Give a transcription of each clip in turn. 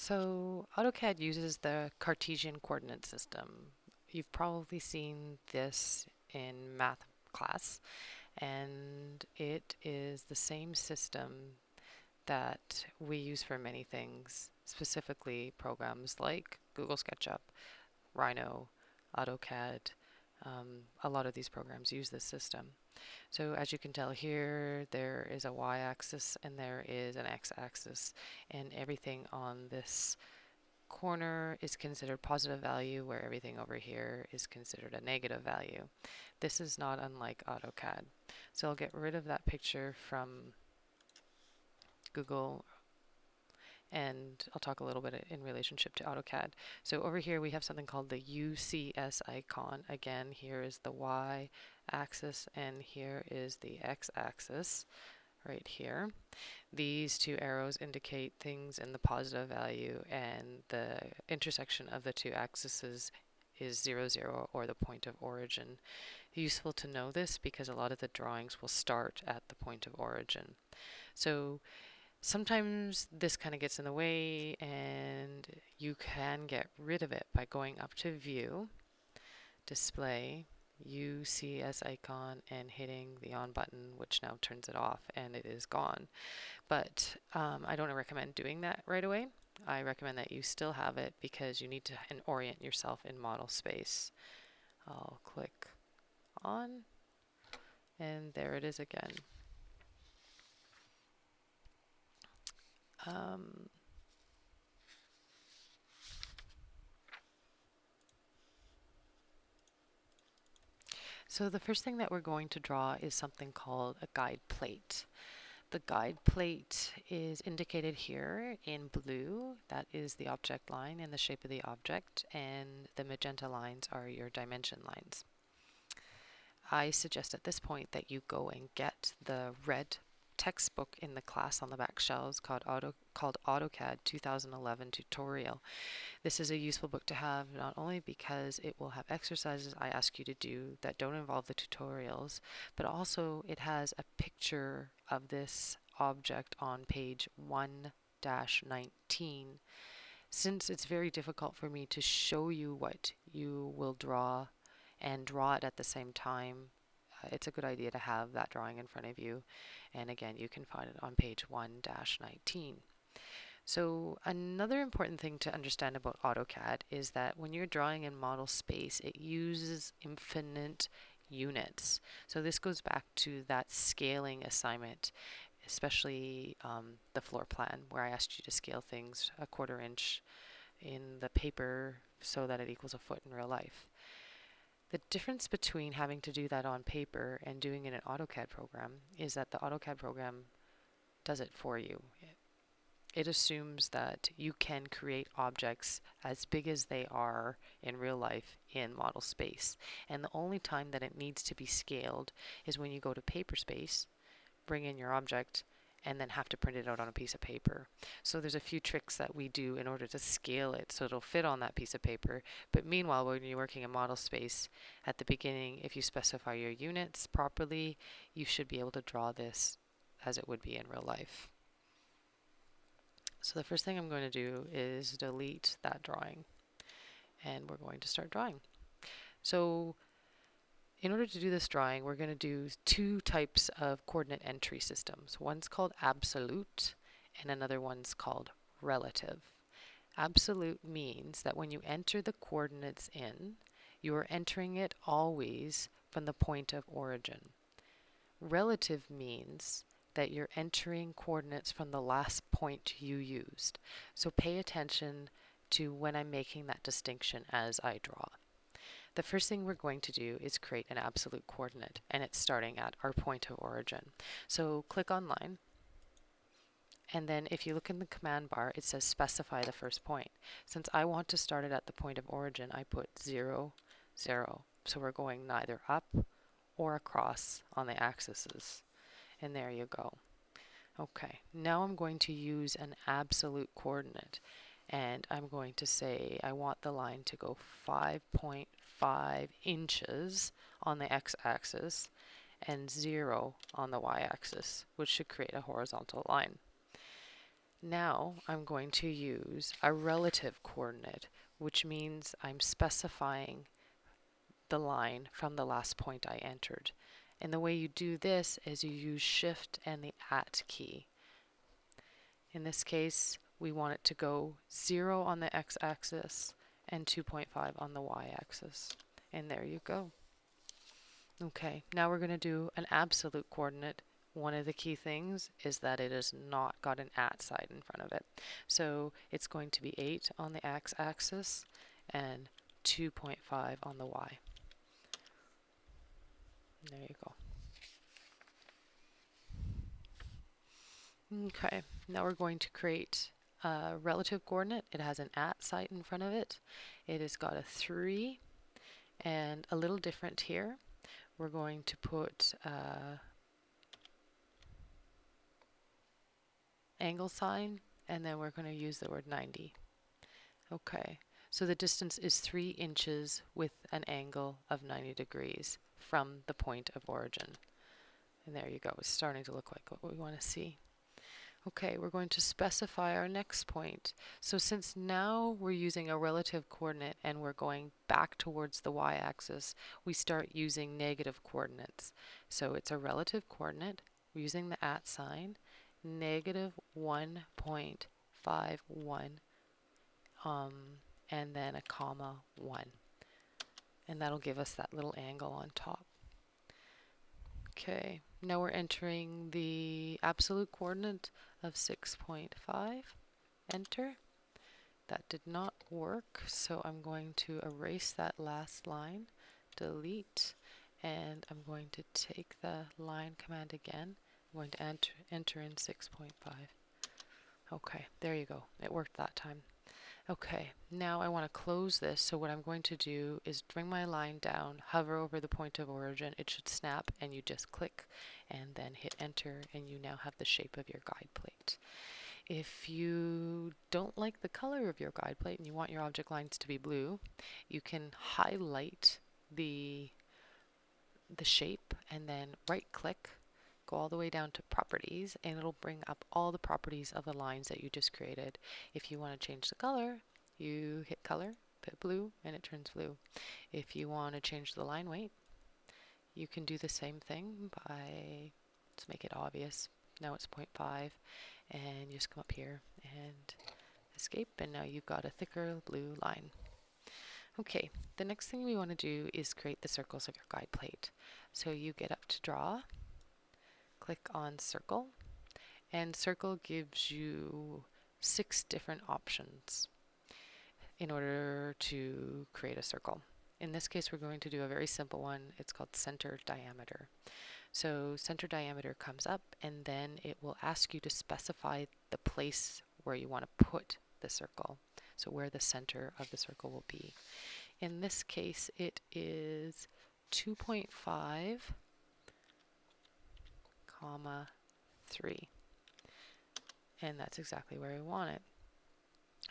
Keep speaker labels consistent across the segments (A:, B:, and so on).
A: So AutoCAD uses the Cartesian coordinate system. You've probably seen this in math class, and it is the same system that we use for many things, specifically programs like Google SketchUp, Rhino, AutoCAD. A lot of these programs use this system. So as you can tell here, there is a y-axis and there is an x-axis, and everything on this corner is considered positive value, where everything over here is considered a negative value. This is not unlike AutoCAD. So I'll get rid of that picture from Google, and I'll talk a little bit in relationship to AutoCAD. So over here we have something called the UCS icon. Again, here is the y-axis and here is the x-axis right here. These two arrows indicate things in the positive value, and the intersection of the two axes is 0, 0, or the point of origin. Useful to know this because a lot of the drawings will start at the point of origin. So sometimes this kind of gets in the way, and you can get rid of it by going up to View, Display, UCS icon, and hitting the on button, which now turns it off, and it is gone. But I don't recommend doing that right away. I recommend that you still have it because you need to orient yourself in model space. I'll click on, and there it is again. Um, so the first thing that we're going to draw is something called a guide plate. The guide plate is indicated here in blue. That is the object line and the shape of the object, and the magenta lines are your dimension lines. I suggest at this point that you go and get the red textbook in the class on the back shelves called AutoCAD 2011 Tutorial. This is a useful book to have, not only because it will have exercises I ask you to do that don't involve the tutorials, but also it has a picture of this object on page 1-19. Since it's very difficult for me to show you what you will draw and draw it at the same time, it's a good idea to have that drawing in front of you. And again, you can find it on page 1-19. So another important thing to understand about AutoCAD is that when you're drawing in model space, it uses infinite units. So this goes back to that scaling assignment, especially the floor plan, where I asked you to scale things a 1/4 inch in the paper so that it equals a foot in real life. The difference between having to do that on paper and doing it in an AutoCAD program is that the AutoCAD program does it for you. It assumes that you can create objects as big as they are in real life in model space. And the only time that it needs to be scaled is when you go to paper space, bring in your object, and then have to print it out on a piece of paper. So there's a few tricks that we do in order to scale it so it'll fit on that piece of paper. But meanwhile, when you're working in model space, at the beginning, if you specify your units properly, you should be able to draw this as it would be in real life. So the first thing I'm going to do is delete that drawing, and we're going to start drawing. So in order to do this drawing, we're going to do two types of coordinate entry systems. One's called absolute and another one's called relative. Absolute means that when you enter the coordinates in, you are entering it always from the point of origin. Relative means that you're entering coordinates from the last point you used. So pay attention to when I'm making that distinction as I draw. The first thing we're going to do is create an absolute coordinate, and it's starting at our point of origin. So click on line, and then if you look in the command bar, it says specify the first point. Since I want to start it at the point of origin, I put 0, 0. So we're going neither up or across on the axes. And there you go. Okay, now I'm going to use an absolute coordinate, and I'm going to say I want the line to go 5.5 inches on the x-axis and 0 on the y-axis, which should create a horizontal line. Now I'm going to use a relative coordinate, which means I'm specifying the line from the last point I entered. And the way you do this is you use Shift and the at key. In this case, we want it to go 0 on the x-axis and 2.5 on the y-axis. And there you go. Okay, now we're going to do an absolute coordinate. One of the key things is that it has not got an at sign in front of it. So it's going to be 8 on the x-axis and 2.5 on the y. There you go. Okay, now we're going to create a relative coordinate. It has an at sign in front of it. It has got a 3 and a little different here. We're going to put angle sign, and then we're going to use the word 90. Okay, so the distance is 3 inches with an angle of 90 degrees from the point of origin. And there you go, it's starting to look like what we want to see. Okay, we're going to specify our next point. So since now we're using a relative coordinate and we're going back towards the y-axis, we start using negative coordinates. So it's a relative coordinate, we're using the at sign, negative 1.51, and then a comma 1. And that'll give us that little angle on top. Okay, now we're entering the absolute coordinate of 6.5. Enter. That did not work, so I'm going to erase that last line, delete, and I'm going to take the line command again. I'm going to enter in 6.5. Okay, there you go. It worked that time. Okay, now I want to close this, so what I'm going to do is bring my line down, hover over the point of origin, it should snap, and you just click and then hit enter, and you now have the shape of your guide plate. If you don't like the color of your guide plate and you want your object lines to be blue, you can highlight the shape and then right click, go all the way down to properties, and it'll bring up all the properties of the lines that you just created. If you want to change the color, you hit color, put blue, and it turns blue. If you want to change the line weight, you can do the same thing by, let's make it obvious, now it's 0.5, and you just come up here and escape, and now you've got a thicker blue line. Okay, the next thing we want to do is create the circles of your guide plate. So you get up to draw, click on circle, and circle gives you 6 different options in order to create a circle. In this case, we're going to do a very simple one. It's called center diameter. So center diameter comes up, and then it will ask you to specify the place where you want to put the circle, so where the center of the circle will be. In this case, it is 2.5, comma 3, and that's exactly where we want it.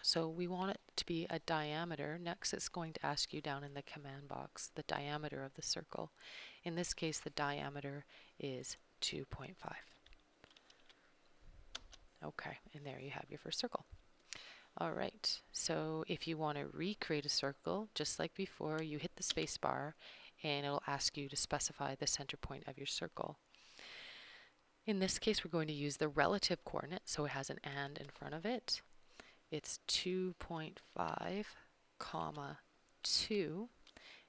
A: So we want it to be a diameter. Next, it's going to ask you down in the command box the diameter of the circle. In this case, the diameter is 2.5. Okay, and there you have your first circle. All right, so if you want to recreate a circle, just like before, you hit the space bar and it'll ask you to specify the center point of your circle. In this case, we're going to use the relative coordinate, so it has an and in front of it. It's 2.5, comma 2,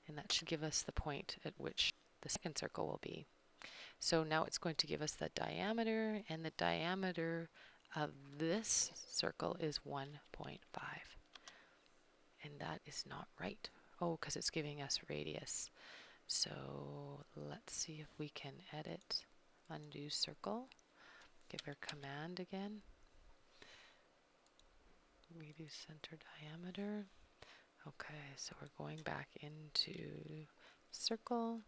A: and that should give us the point at which the second circle will be. So now it's going to give us the diameter, and the diameter of this circle is 1.5. And that is not right. Oh, because it's giving us radius. So let's see if we can edit, undo circle, give her command again. Redo center diameter. Okay, so we're going back into circle.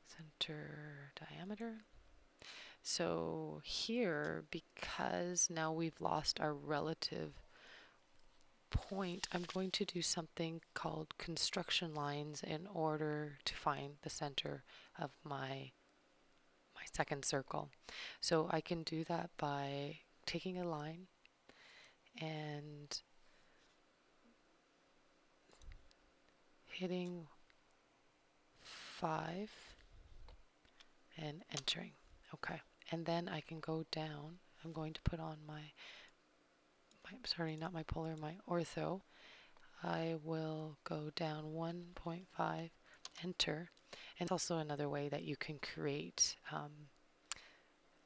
A: Center diameter. So here, because now we've lost our relative point, I'm going to do something called construction lines in order to find the center of my second circle. So I can do that by taking a line and hitting 5 and entering. Okay, and then I can go down. I'm going to put on sorry, not my polar, my ortho. I will go down 1.5, enter. And it's also another way that you can create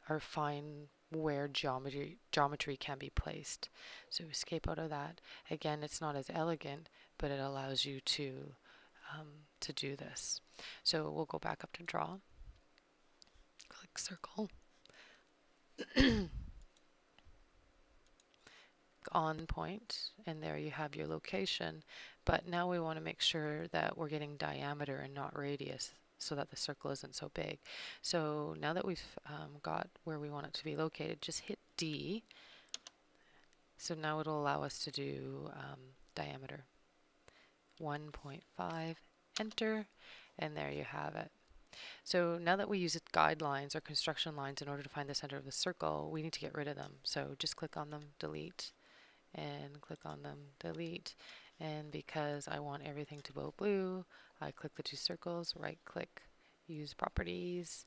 A: or find where geometry can be placed. So escape out of that. Again, it's not as elegant, but it allows you to do this. So we'll go back up to draw, click circle, on point, and there you have your location. But now we want to make sure that we're getting diameter and not radius, so that the circle isn't so big. So now that we've got where we want it to be located, just hit D. So now it'll allow us to do diameter. 1.5, enter, and there you have it. So now that we use guidelines or construction lines in order to find the center of the circle, we need to get rid of them. So just click on them, delete, and click on them, delete. And because I want everything to go blue, I click the two circles, right click, use properties,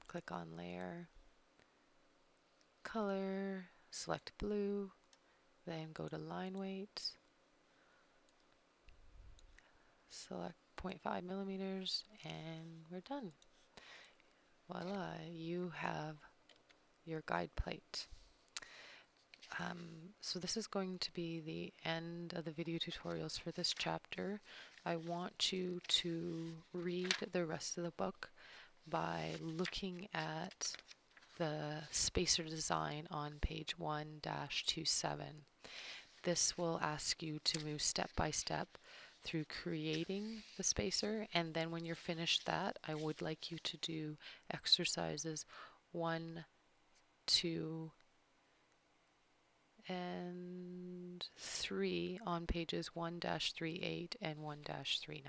A: click on layer, color, select blue, then go to line weight, select 0.5 millimeters, and we're done. Voila, you have your guide plate. So this is going to be the end of the video tutorials for this chapter. I want you to read the rest of the book by looking at the spacer design on page 1-27. This will ask you to move step by step through creating the spacer, and then when you're finished that, I would like you to do exercises 1, 2, and 3 on pages 1-38 and 1-39.